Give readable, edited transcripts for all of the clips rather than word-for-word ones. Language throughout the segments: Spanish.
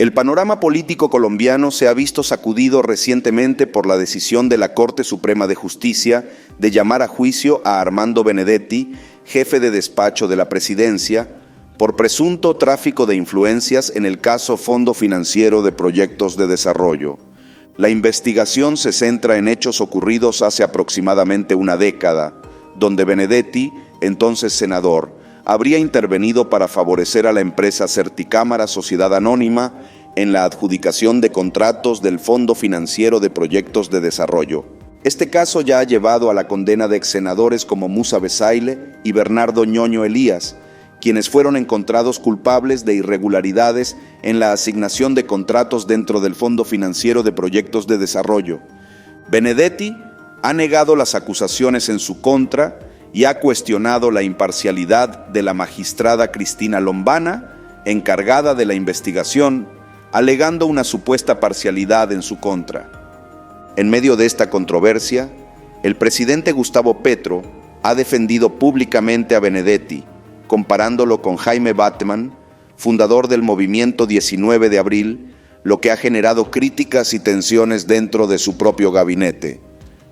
El panorama político colombiano se ha visto sacudido recientemente por la decisión de la Corte Suprema de Justicia de llamar a juicio a Armando Benedetti, jefe de despacho de la Presidencia, por presunto tráfico de influencias en el caso Fondo Financiero de Proyectos de Desarrollo. La investigación se centra en hechos ocurridos hace aproximadamente una década, donde Benedetti, entonces senador, habría intervenido para favorecer a la empresa Certicámara Sociedad Anónima en la adjudicación de contratos del Fondo Financiero de Proyectos de Desarrollo. Este caso ya ha llevado a la condena de exsenadores como Musa Bezaile y Bernardo Ñoño Elías, quienes fueron encontrados culpables de irregularidades en la asignación de contratos dentro del Fondo Financiero de Proyectos de Desarrollo. Benedetti ha negado las acusaciones en su contra y ha cuestionado la imparcialidad de la magistrada Cristina Lombana, encargada de la investigación, alegando una supuesta parcialidad en su contra. En medio de esta controversia, el presidente Gustavo Petro ha defendido públicamente a Benedetti, comparándolo con Jaime Bateman, fundador del movimiento 19 de abril, lo que ha generado críticas y tensiones dentro de su propio gabinete.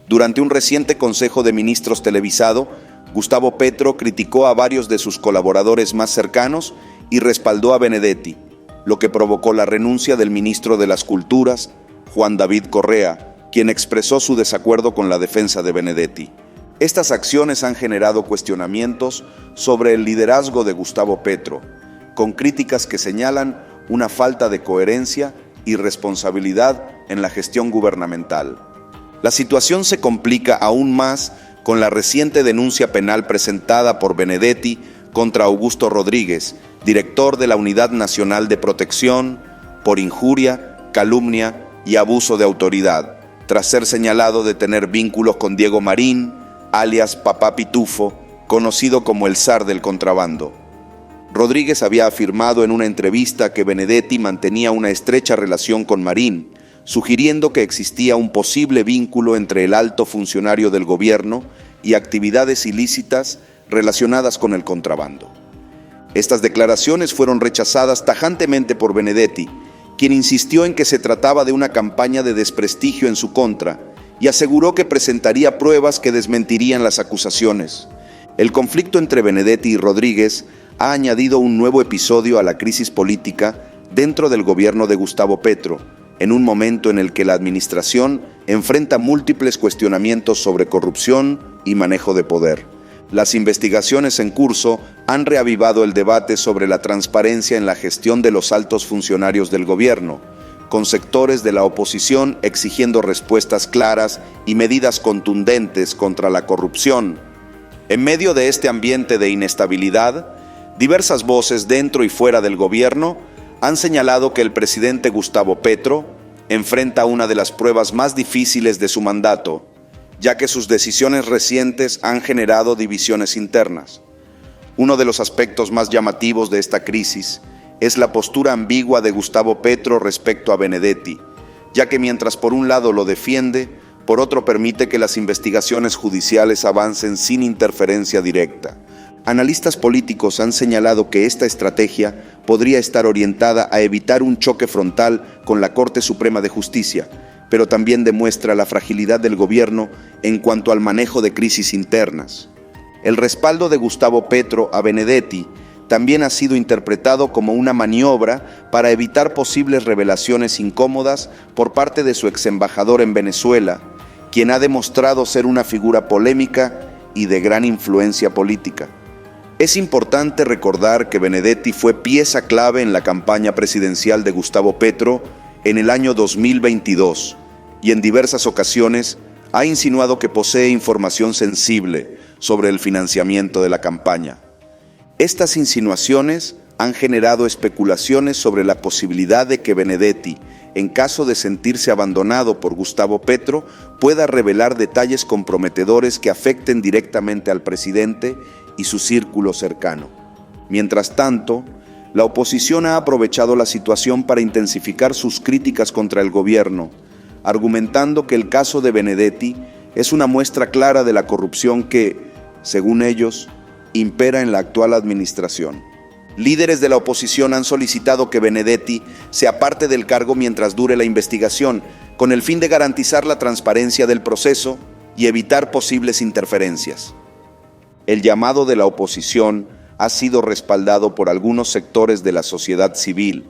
Durante un reciente Consejo de Ministros televisado, Gustavo Petro criticó a varios de sus colaboradores más cercanos y respaldó a Benedetti, lo que provocó la renuncia del ministro de las Culturas, Juan David Correa, quien expresó su desacuerdo con la defensa de Benedetti. Estas acciones han generado cuestionamientos sobre el liderazgo de Gustavo Petro, con críticas que señalan una falta de coherencia y responsabilidad en la gestión gubernamental. La situación se complica aún más con la reciente denuncia penal presentada por Benedetti contra Augusto Rodríguez, director de la Unidad Nacional de Protección, por injuria, calumnia y abuso de autoridad, tras ser señalado de tener vínculos con Diego Marín, alias Papá Pitufo, conocido como el zar del contrabando. Rodríguez había afirmado en una entrevista que Benedetti mantenía una estrecha relación con Marín, sugiriendo que existía un posible vínculo entre el alto funcionario del gobierno y actividades ilícitas relacionadas con el contrabando. Estas declaraciones fueron rechazadas tajantemente por Benedetti, quien insistió en que se trataba de una campaña de desprestigio en su contra y aseguró que presentaría pruebas que desmentirían las acusaciones. El conflicto entre Benedetti y Rodríguez ha añadido un nuevo episodio a la crisis política dentro del gobierno de Gustavo Petro, en un momento en el que la administración enfrenta múltiples cuestionamientos sobre corrupción y manejo de poder. Las investigaciones en curso han reavivado el debate sobre la transparencia en la gestión de los altos funcionarios del gobierno, con sectores de la oposición exigiendo respuestas claras y medidas contundentes contra la corrupción. En medio de este ambiente de inestabilidad, diversas voces dentro y fuera del gobierno han señalado que el presidente Gustavo Petro enfrenta una de las pruebas más difíciles de su mandato, ya que sus decisiones recientes han generado divisiones internas. Uno de los aspectos más llamativos de esta crisis es la postura ambigua de Gustavo Petro respecto a Benedetti, ya que mientras por un lado lo defiende, por otro permite que las investigaciones judiciales avancen sin interferencia directa. Analistas políticos han señalado que esta estrategia podría estar orientada a evitar un choque frontal con la Corte Suprema de Justicia, pero también demuestra la fragilidad del gobierno en cuanto al manejo de crisis internas. El respaldo de Gustavo Petro a Benedetti también ha sido interpretado como una maniobra para evitar posibles revelaciones incómodas por parte de su exembajador en Venezuela, quien ha demostrado ser una figura polémica y de gran influencia política. Es importante recordar que Benedetti fue pieza clave en la campaña presidencial de Gustavo Petro en el año 2022 y en diversas ocasiones ha insinuado que posee información sensible sobre el financiamiento de la campaña. Estas insinuaciones han generado especulaciones sobre la posibilidad de que Benedetti, en caso de sentirse abandonado por Gustavo Petro, pueda revelar detalles comprometedores que afecten directamente al presidente y su círculo cercano. Mientras tanto, la oposición ha aprovechado la situación para intensificar sus críticas contra el gobierno, argumentando que el caso de Benedetti es una muestra clara de la corrupción que, según ellos, impera en la actual administración. Líderes de la oposición han solicitado que Benedetti se aparte del cargo mientras dure la investigación, con el fin de garantizar la transparencia del proceso y evitar posibles interferencias. El llamado de la oposición ha sido respaldado por algunos sectores de la sociedad civil,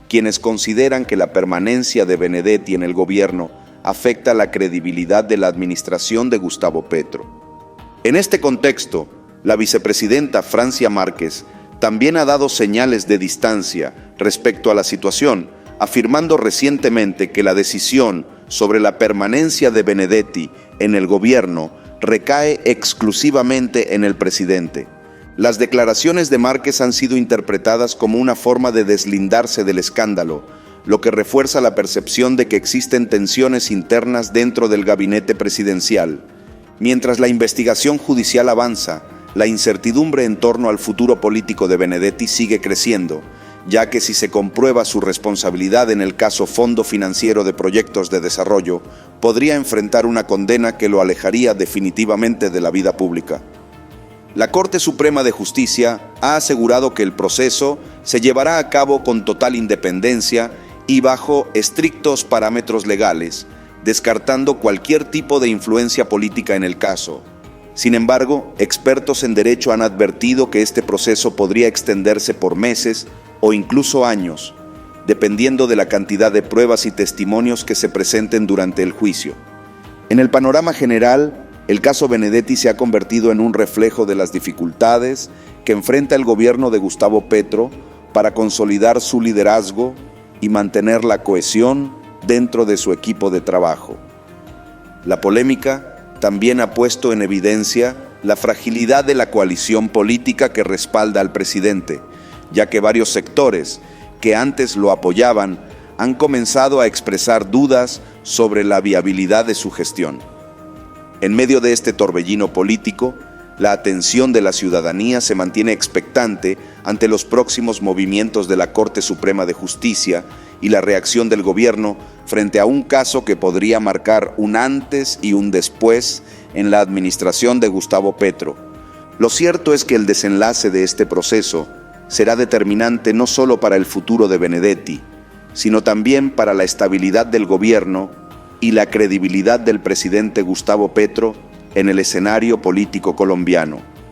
quienes consideran que la permanencia de Benedetti en el gobierno afecta la credibilidad de la administración de Gustavo Petro. En este contexto, la vicepresidenta Francia Márquez también ha dado señales de distancia respecto a la situación, afirmando recientemente que la decisión sobre la permanencia de Benedetti en el gobierno recae exclusivamente en el presidente. Las declaraciones de Márquez han sido interpretadas como una forma de deslindarse del escándalo, lo que refuerza la percepción de que existen tensiones internas dentro del gabinete presidencial. Mientras la investigación judicial avanza, la incertidumbre en torno al futuro político de Benedetti sigue creciendo, ya que si se comprueba su responsabilidad en el caso Fondo Financiero de Proyectos de Desarrollo, podría enfrentar una condena que lo alejaría definitivamente de la vida pública. La Corte Suprema de Justicia ha asegurado que el proceso se llevará a cabo con total independencia y bajo estrictos parámetros legales, descartando cualquier tipo de influencia política en el caso. Sin embargo, expertos en derecho han advertido que este proceso podría extenderse por meses o incluso años, dependiendo de la cantidad de pruebas y testimonios que se presenten durante el juicio. En el panorama general, el caso Benedetti se ha convertido en un reflejo de las dificultades que enfrenta el gobierno de Gustavo Petro para consolidar su liderazgo y mantener la cohesión dentro de su equipo de trabajo. La polémica también ha puesto en evidencia la fragilidad de la coalición política que respalda al presidente, ya que varios sectores que antes lo apoyaban han comenzado a expresar dudas sobre la viabilidad de su gestión. En medio de este torbellino político, la atención de la ciudadanía se mantiene expectante ante los próximos movimientos de la Corte Suprema de Justicia y la reacción del gobierno frente a un caso que podría marcar un antes y un después en la administración de Gustavo Petro. Lo cierto es que el desenlace de este proceso será determinante no solo para el futuro de Benedetti, sino también para la estabilidad del gobierno y la credibilidad del presidente Gustavo Petro en el escenario político colombiano.